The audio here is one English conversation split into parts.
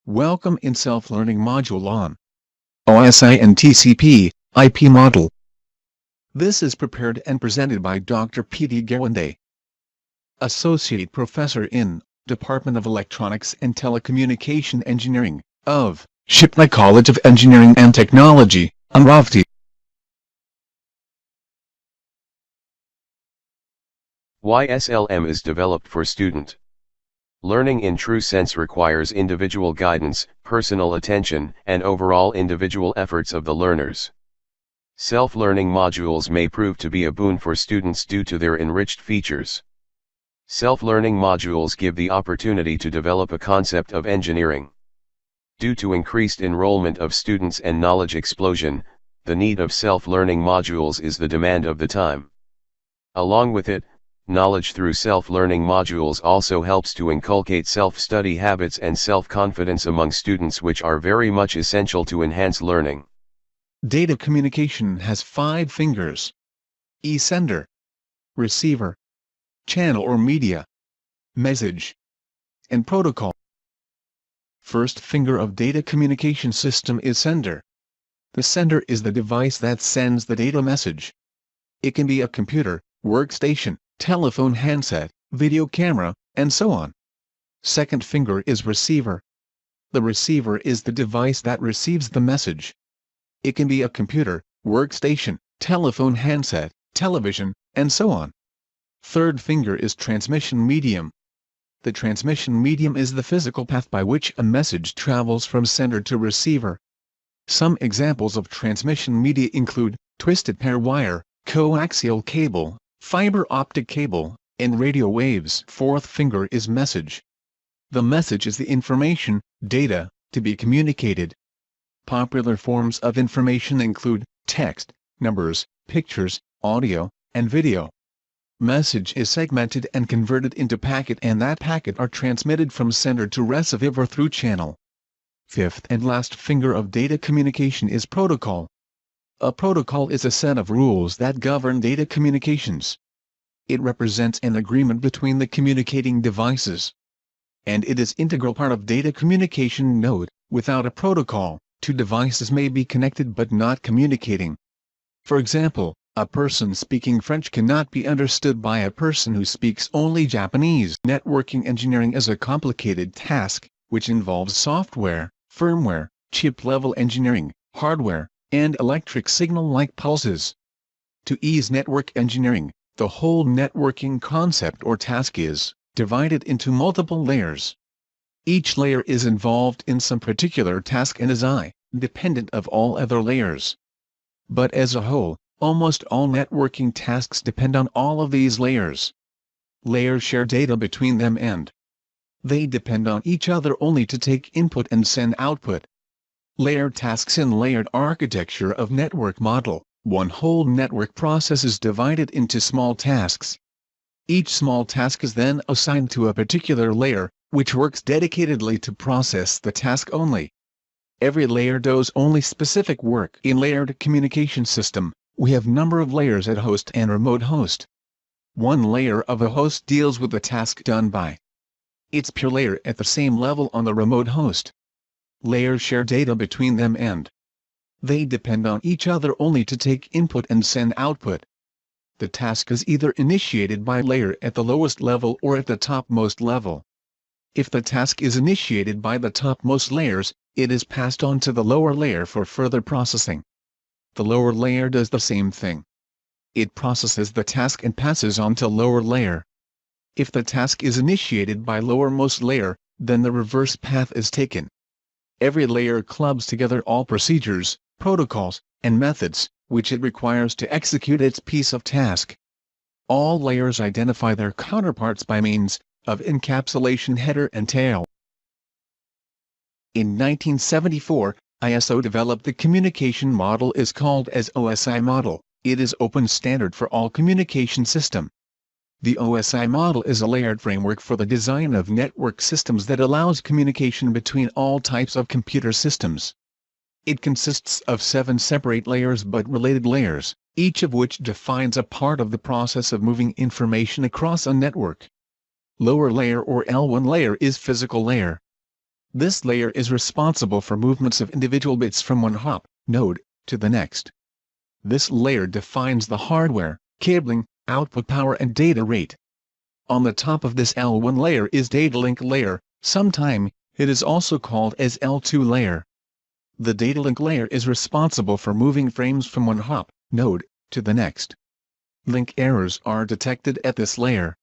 Welcome in Self-Learning Module on OSI and TCP IP model. This is prepared and presented by Dr. P.D. Gawande, Associate Professor in Department of Electronics and Telecommunication Engineering of Shipla College of Engineering and Technology, Amaravati. YSLM is developed for student. Learning in true sense requires individual guidance, personal attention, and overall individual efforts of the learners. Self-learning modules may prove to be a boon for students due to their enriched features. Self-learning modules give the opportunity to develop a concept of engineering. Due to increased enrollment of students and knowledge explosion, the need of self-learning modules is the demand of the time. Along with it, knowledge through self-learning modules also helps to inculcate self-study habits and self-confidence among students, which are very much essential to enhance learning. Data communication has 5 fingers: sender, receiver, channel or media, message, and protocol. First finger of data communication system is sender. The sender is the device that sends the data message. It can be a computer, workstation, telephone handset, video camera, and so on. Second finger is receiver. The receiver is the device that receives the message. It can be a computer, workstation, telephone handset, television, and so on. Third finger is transmission medium. The transmission medium is the physical path by which a message travels from sender to receiver. Some examples of transmission media include twisted pair wire, coaxial cable, fiber optic cable, and radio waves. Fourth finger is message. The message is the information, data, to be communicated. Popular forms of information include text, numbers, pictures, audio, and video. Message is segmented and converted into packet, and that packet are transmitted from sender to receiver through channel. Fifth and last finger of data communication is protocol. A protocol is a set of rules that govern data communications. It represents an agreement between the communicating devices, and it is integral part of data communication node. Without a protocol, two devices may be connected but not communicating. For example, a person speaking French cannot be understood by a person who speaks only Japanese. Networking engineering is a complicated task, which involves software, firmware, chip-level engineering, hardware, and electric signal-like pulses. To ease network engineering, the whole networking concept or task is divided into multiple layers. Each layer is involved in some particular task and is independent of all other layers. But as a whole, almost all networking tasks depend on all of these layers. Layers share data between them and they depend on each other only to take input and send output. Layered tasks in layered architecture of network model. One whole network process is divided into small tasks. Each small task is then assigned to a particular layer, which works dedicatedly to process the task only. Every layer does only specific work. In layered communication system, we have number of layers at host and remote host. One layer of a host deals with the task done by its peer layer at the same level on the remote host. Layers share data between them and they depend on each other only to take input and send output. The task is either initiated by layer at the lowest level or at the topmost level. If the task is initiated by the topmost layers, it is passed on to the lower layer for further processing. The lower layer does the same thing. It processes the task and passes on to lower layer. If the task is initiated by lowermost layer, then the reverse path is taken. Every layer clubs together all procedures, protocols, and methods, which it requires to execute its piece of task. All layers identify their counterparts by means of encapsulation header and tail. In 1974, ISO developed the communication model is called as OSI model. It is open standard for all communication system. The OSI model is a layered framework for the design of network systems that allows communication between all types of computer systems. It consists of 7 separate layers but related layers, each of which defines a part of the process of moving information across a network. Lower layer or L1 layer is physical layer. This layer is responsible for movements of individual bits from one hop, node, to the next. This layer defines the hardware, cabling, output power and data rate. On the top of this L1 layer is data link layer, sometimes it is also called as L2 layer. The data link layer is responsible for moving frames from one hop, node, to the next. Link errors are detected at this layer.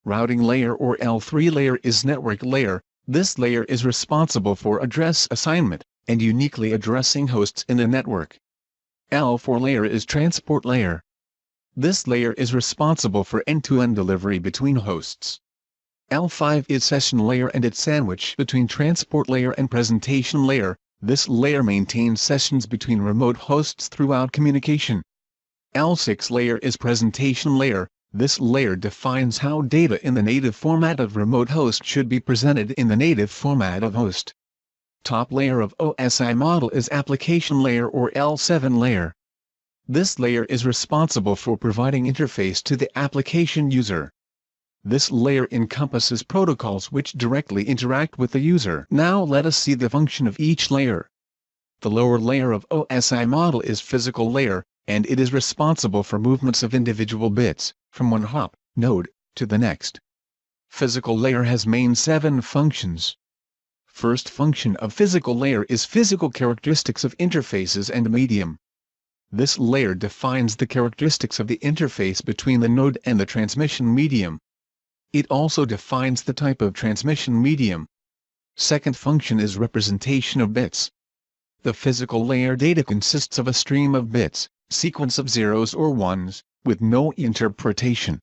Routing layer or L3 layer is network layer. This layer is responsible for address assignment and uniquely addressing hosts in a network. L4 layer is transport layer. This layer is responsible for end-to-end delivery between hosts. L5 is session layer and its sandwich between transport layer and presentation layer. This layer maintains sessions between remote hosts throughout communication. L6 layer is presentation layer. This layer defines how data in the native format of remote host should be presented in the native format of host. Top layer of OSI model is application layer or L7 layer. This layer is responsible for providing interface to the application user. This layer encompasses protocols which directly interact with the user. Now let us see the function of each layer. The lower layer of OSI model is physical layer, and it is responsible for movements of individual bits, from one hop, node, to the next. Physical layer has main 7 functions. First function of physical layer is physical characteristics of interfaces and medium. This layer defines the characteristics of the interface between the node and the transmission medium. It also defines the type of transmission medium. Second function is representation of bits. The physical layer data consists of a stream of bits, sequence of zeros or ones, with no interpretation.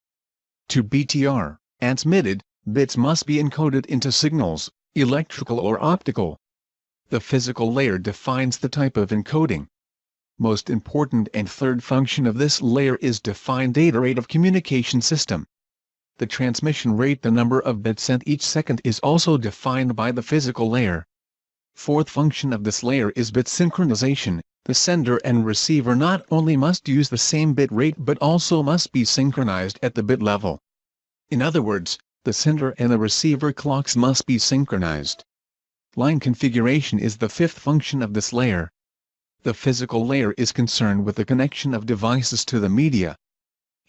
To be transmitted, bits must be encoded into signals, electrical or optical. The physical layer defines the type of encoding. Most important and third function of this layer is define data rate of communication system. The transmission rate, the number of bits sent each second, is also defined by the physical layer. Fourth function of this layer is bit synchronization. The sender and receiver not only must use the same bit rate but also must be synchronized at the bit level. In other words, the sender and the receiver clocks must be synchronized. Line configuration is the fifth function of this layer. The physical layer is concerned with the connection of devices to the media.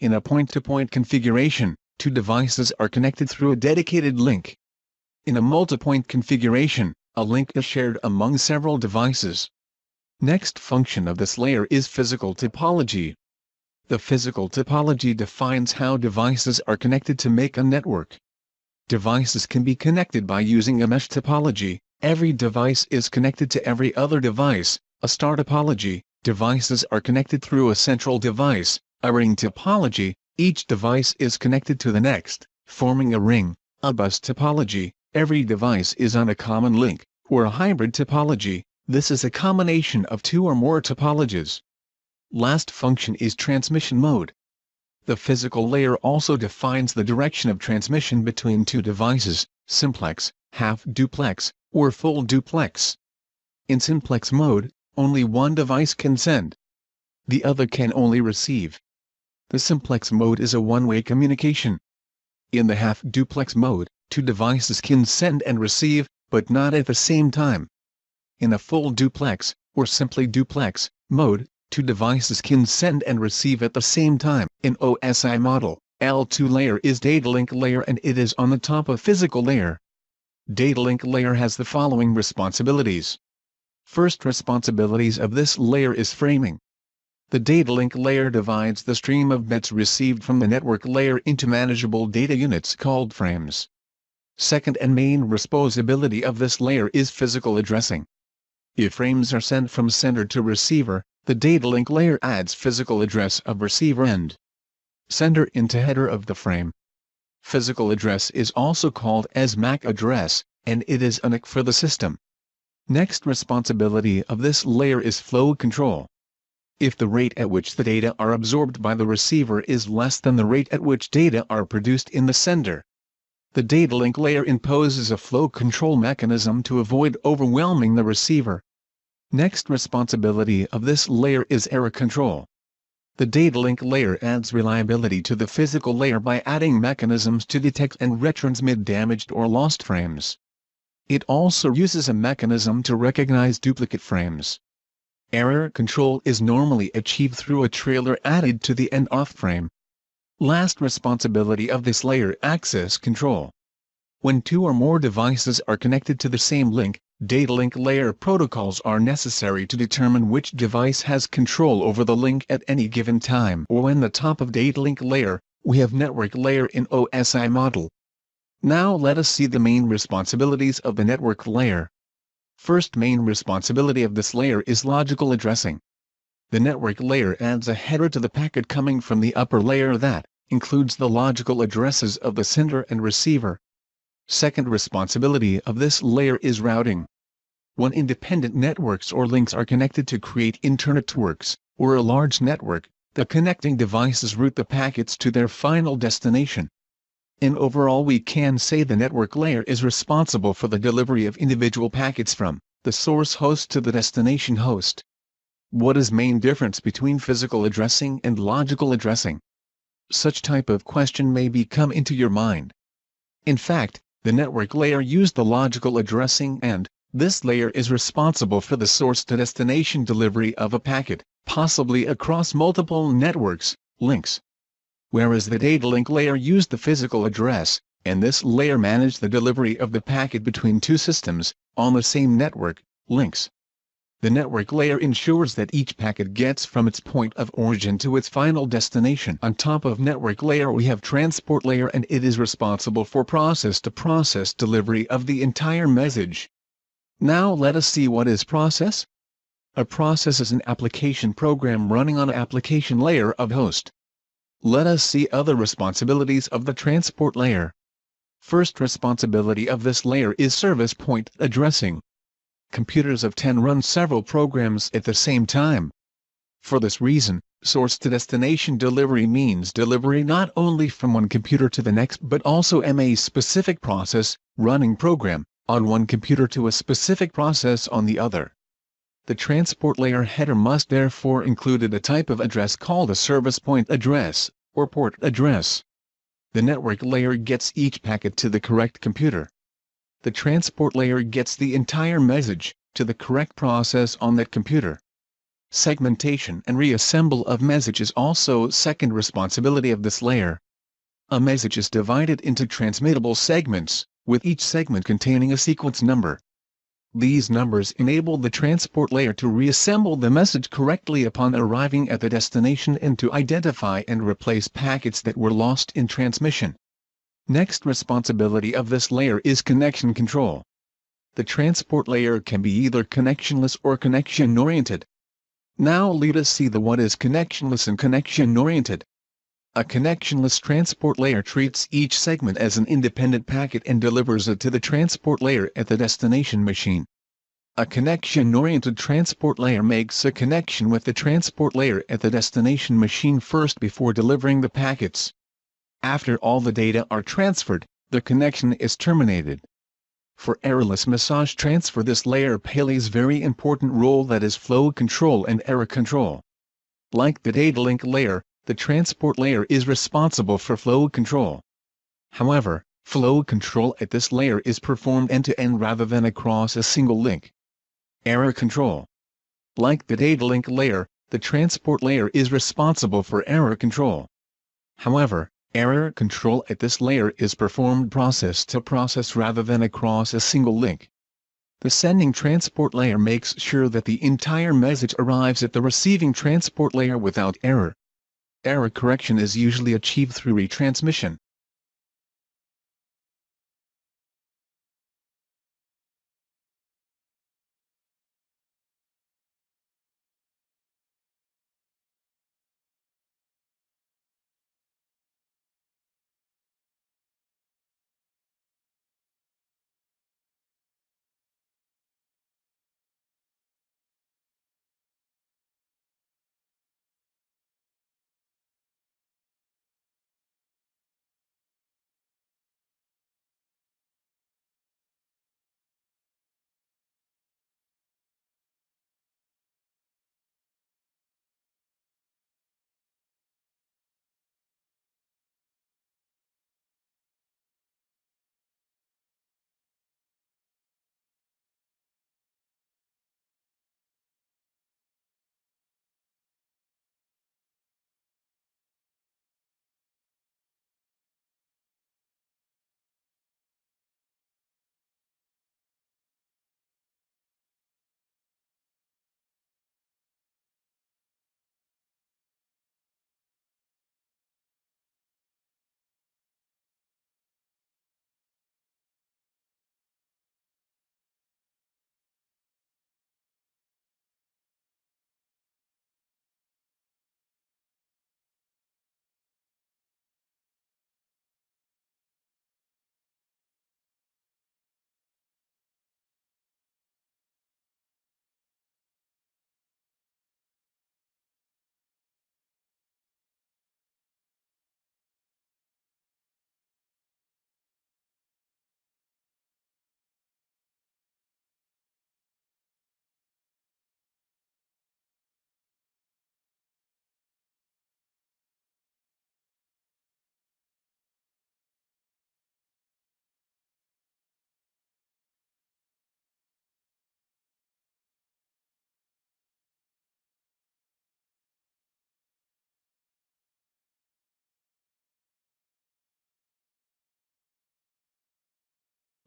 In a point-to-point configuration, 2 devices are connected through a dedicated link. In a multi-point configuration, a link is shared among several devices. Next function of this layer is physical topology. The physical topology defines how devices are connected to make a network. Devices can be connected by using a mesh topology. Every device is connected to every other device. A star topology, devices are connected through a central device. A ring topology, each device is connected to the next, forming a ring. A bus topology, every device is on a common link. Or a hybrid topology, this is a combination of 2 or more topologies. Last function is transmission mode. The physical layer also defines the direction of transmission between 2 devices, simplex, half-duplex, or full duplex. In simplex mode, only one device can send. The other can only receive. The simplex mode is a one-way communication. In the half-duplex mode, 2 devices can send and receive, but not at the same time. In a full duplex, or simply duplex, mode, 2 devices can send and receive at the same time. In OSI model, L2 layer is data link layer and it is on the top of physical layer. Data link layer has the following responsibilities. First responsibilities of this layer is framing. The data link layer divides the stream of bits received from the network layer into manageable data units called frames. Second and main responsibility of this layer is physical addressing. If frames are sent from sender to receiver, the data link layer adds physical address of receiver end sender into header of the frame. Physical address is also called as MAC address, and it is a NIC for the system. Next responsibility of this layer is flow control. If the rate at which the data are absorbed by the receiver is less than the rate at which data are produced in the sender, the data link layer imposes a flow control mechanism to avoid overwhelming the receiver. Next responsibility of this layer is error control. The data link layer adds reliability to the physical layer by adding mechanisms to detect and retransmit damaged or lost frames. It also uses a mechanism to recognize duplicate frames. Error control is normally achieved through a trailer added to the end-off frame. Last responsibility of this layer: access control. When two or more devices are connected to the same link, data link layer protocols are necessary to determine which device has control over the link at any given time. Or when the top of data link layer, we have network layer in OSI model. Now let us see the main responsibilities of the network layer. First main responsibility of this layer is logical addressing. The network layer adds a header to the packet coming from the upper layer that includes the logical addresses of the sender and receiver. Second responsibility of this layer is routing. When independent networks or links are connected to create internetworks, or a large network, the connecting devices route the packets to their final destination. In overall, we can say the network layer is responsible for the delivery of individual packets from the source host to the destination host. What is main difference between physical addressing and logical addressing? Such type of question may come into your mind. In fact, the network layer used the logical addressing, and this layer is responsible for the source-to-destination delivery of a packet, possibly across multiple networks, links. Whereas the data link layer used the physical address, and this layer managed the delivery of the packet between two systems, on the same network, links. The network layer ensures that each packet gets from its point of origin to its final destination. On top of network layer we have transport layer, and it is responsible for process-to-process delivery of the entire message. Now let us see what is process. A process is an application program running on an application layer of host. Let us see other responsibilities of the transport layer. First responsibility of this layer is service point addressing. Computers of 10 run several programs at the same time. For this reason, source-to-destination delivery means delivery not only from one computer to the next but also a specific process, running program, on one computer to a specific process on the other. The transport layer header must therefore include a type of address called a service point address, or port address. The network layer gets each packet to the correct computer. The transport layer gets the entire message to the correct process on that computer. Segmentation and reassemble of message is also second responsibility of this layer. A message is divided into transmittable segments, with each segment containing a sequence number. These numbers enable the transport layer to reassemble the message correctly upon arriving at the destination and to identify and replace packets that were lost in transmission. Next responsibility of this layer is connection control. The transport layer can be either connectionless or connection-oriented. Now let us see what is connectionless and connection-oriented. A connectionless transport layer treats each segment as an independent packet and delivers it to the transport layer at the destination machine. A connection-oriented transport layer makes a connection with the transport layer at the destination machine first before delivering the packets. After all the data are transferred, the connection is terminated. For errorless message transfer, this layer plays very important role, that is flow control and error control. Like the data link layer, the transport layer is responsible for flow control. However, flow control at this layer is performed end-to-end rather than across a single link. Error control. Like the data link layer, the transport layer is responsible for error control. However, error control at this layer is performed process to process rather than across a single link. The sending transport layer makes sure that the entire message arrives at the receiving transport layer without error. Error correction is usually achieved through retransmission.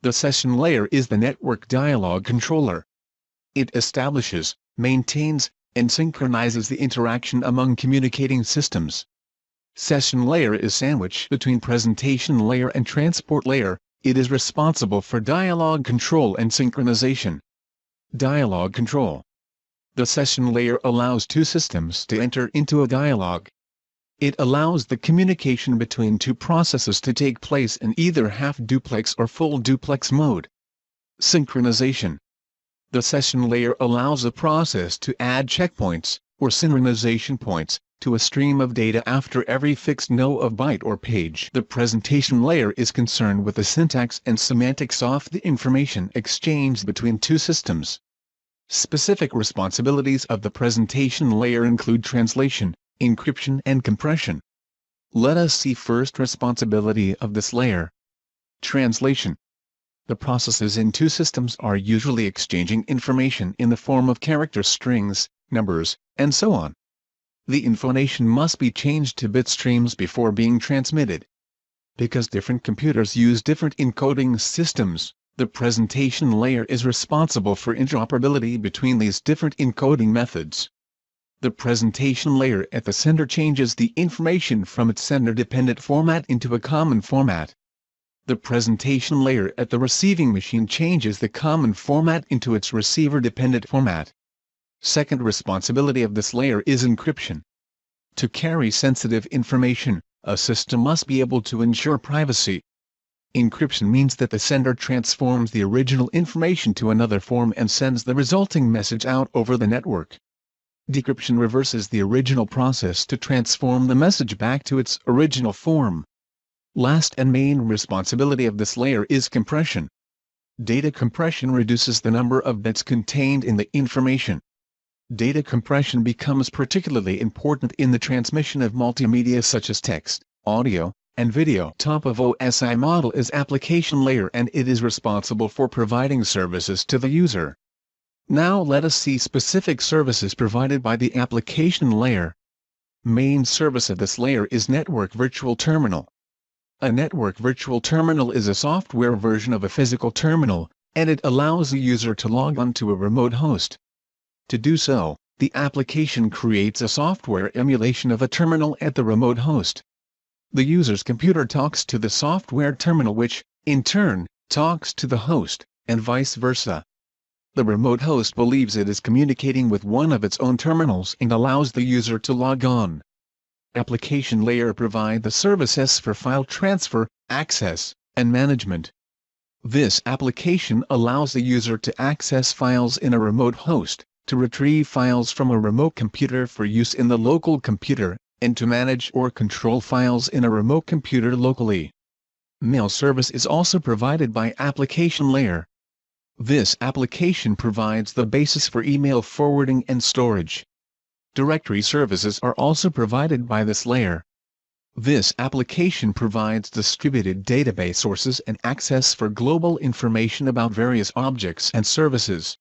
The session layer is the network dialog controller. It establishes, maintains, and synchronizes the interaction among communicating systems. Session layer is sandwiched between presentation layer and transport layer. It is responsible for dialog control and synchronization. Dialog control. The session layer allows two systems to enter into a dialogue. It allows the communication between two processes to take place in either half-duplex or full-duplex mode. Synchronization. The session layer allows a process to add checkpoints, or synchronization points, to a stream of data after every fixed no of byte or page. The presentation layer is concerned with the syntax and semantics of the information exchanged between two systems. Specific responsibilities of the presentation layer include translation, encryption and compression. Let us see first responsibility of this layer. Translation. The processes in two systems are usually exchanging information in the form of character strings, numbers, and so on. The information must be changed to bit streams before being transmitted. Because different computers use different encoding systems, the presentation layer is responsible for interoperability between these different encoding methods. The presentation layer at the sender changes the information from its sender-dependent format into a common format. The presentation layer at the receiving machine changes the common format into its receiver-dependent format. Second responsibility of this layer is encryption. To carry sensitive information, a system must be able to ensure privacy. Encryption means that the sender transforms the original information to another form and sends the resulting message out over the network. Decryption reverses the original process to transform the message back to its original form. Last and main responsibility of this layer is compression. Data compression reduces the number of bits contained in the information. Data compression becomes particularly important in the transmission of multimedia such as text, audio, and video. Top of OSI model is application layer and it is responsible for providing services to the user. Now let us see specific services provided by the application layer. Main service of this layer is Network Virtual Terminal. A network virtual terminal is a software version of a physical terminal, and it allows the user to log on to a remote host. To do so, the application creates a software emulation of a terminal at the remote host. The user's computer talks to the software terminal which, in turn, talks to the host, and vice versa. The remote host believes it is communicating with one of its own terminals and allows the user to log on. Application layer provide the services for file transfer, access, and management. This application allows the user to access files in a remote host, to retrieve files from a remote computer for use in the local computer, and to manage or control files in a remote computer locally. Mail service is also provided by application layer. This application provides the basis for email forwarding and storage. Directory services are also provided by this layer. This application provides distributed database sources and access for global information about various objects and services.